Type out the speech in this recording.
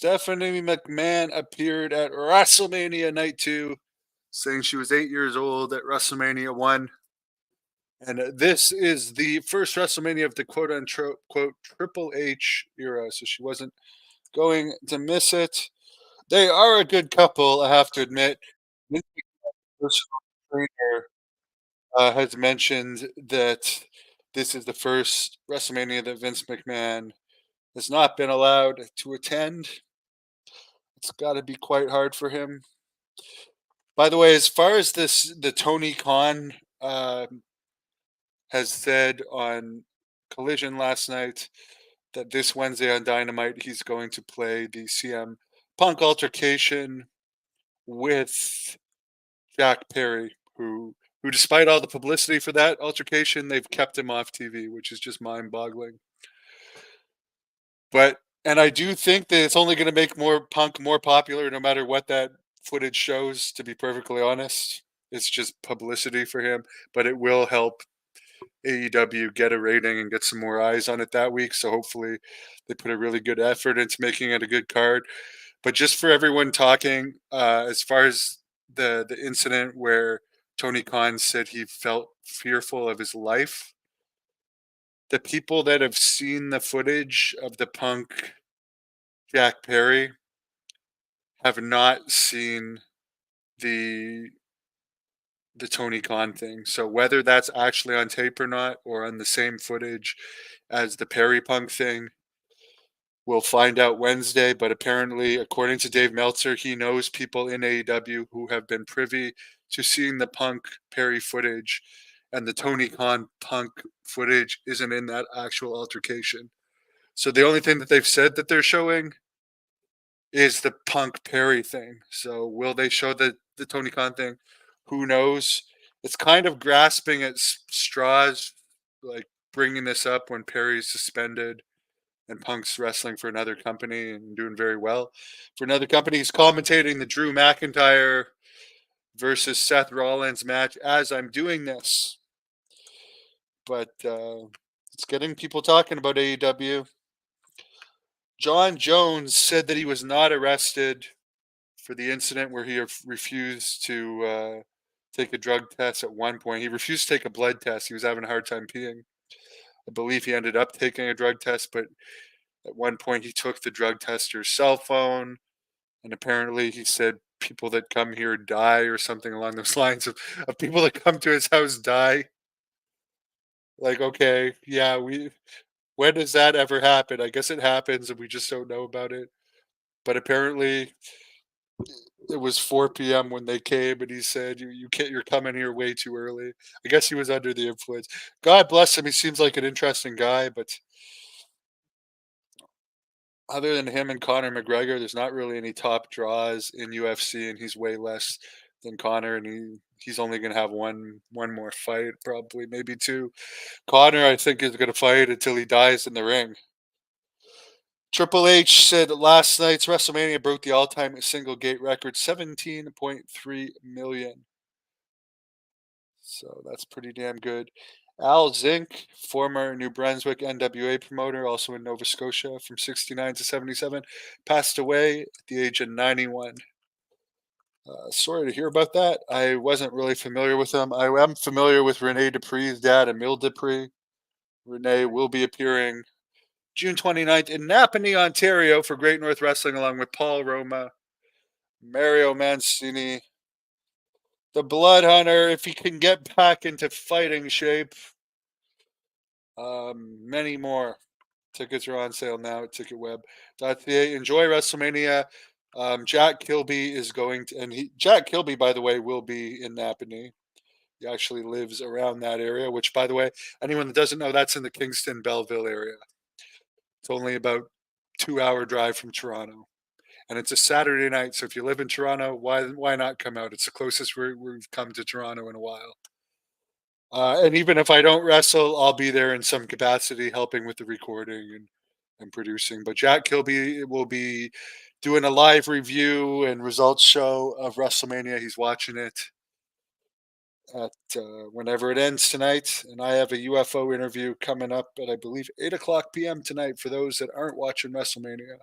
Stephanie McMahon appeared at Wrestlemania Night 2, saying she was 8 years old at Wrestlemania 1. And this is the first WrestleMania of the quote unquote Triple H era, so she wasn't going to miss it. They are a good couple, I have to admit. Vince McMahon's personal trainer has mentioned that this is the first WrestleMania that Vince McMahon has not been allowed to attend. It's got to be quite hard for him. By the way, as far as this, the Tony Khan has said on Collision last night that this Wednesday on Dynamite he's going to play the CM Punk altercation with Jack Perry, who despite all the publicity for that altercation, they've kept him off TV, which is just mind-boggling. But and I do think that it's only going to make more Punk more popular, no matter what that footage shows. To be perfectly honest, it's just publicity for him, but it will help AEW get a rating and get some more eyes on it that week. So hopefully, they put a really good effort into making it a good card. But just for everyone talking, as far as the incident where Tony Khan said he felt fearful of his life, the people that have seen the footage of the Punk Jack Perry have not seen the the Tony Khan thing. So whether that's actually on tape or not, or on the same footage as the Perry Punk thing, we'll find out Wednesday. But apparently, according to Dave Meltzer, he knows people in AEW who have been privy to seeing the Punk Perry footage, and the Tony Khan Punk footage isn't in that actual altercation. So the only thing that they've said that they're showing is the Punk Perry thing. So will they show the Tony Khan thing? Who knows? It's kind of grasping at straws, like bringing this up when Perry's suspended and Punk's wrestling for another company and doing very well for another company. He's commentating the Drew McIntyre versus Seth Rollins match as I'm doing this. But it's getting people talking about AEW. John Jones said that he was not arrested for the incident where he refused to take a drug test at one point. He refused to take a blood test. He was having a hard time peeing. I believe he ended up taking a drug test, but at one point he took the drug tester's cell phone, and apparently he said people that come here die or something along those lines of people that come to his house die. Like, okay, yeah, when does that ever happen? I guess it happens and we just don't know about it. But apparently it was 4 p.m. when they came, and he said, "You can't. You're coming here way too early." I guess he was under the influence. God bless him. He seems like an interesting guy, but other than him and Conor McGregor, there's not really any top draws in UFC, and he's way less than Conor, and he's only going to have one more fight, probably maybe two. Conor, I think, is going to fight until he dies in the ring. Triple H said last night's WrestleMania broke the all-time single gate record, 17.3 million. So that's pretty damn good. Al Zink, former New Brunswick NWA promoter, also in Nova Scotia from 69 to 77, passed away at the age of 91. Sorry to hear about that. I wasn't really familiar with him. I am familiar with Rene Dupree's dad, Emile Dupree. Rene will be appearing June 29th in Napanee, Ontario for Great North Wrestling, along with Paul Roma, Mario Mancini, the Blood Hunter, if he can get back into fighting shape. Many more. Tickets are on sale now at ticketweb.ca. Enjoy WrestleMania. Jack Kilby is going to, and Jack Kilby, by the way, will be in Napanee. He actually lives around that area, which, by the way, anyone that doesn't know, that's in the Kingston Belleville area. It's only about 2-hour drive from Toronto, and it's a Saturday night. So if you live in Toronto, why not come out? It's the closest we've come to Toronto in a while. And even if I don't wrestle, I'll be there in some capacity, helping with the recording and producing. But Jack Kilby will be doing a live review and results show of WrestleMania. He's watching it at whenever it ends tonight, and I have a UFO interview coming up at, I believe, 8 o'clock p.m. tonight for those that aren't watching WrestleMania.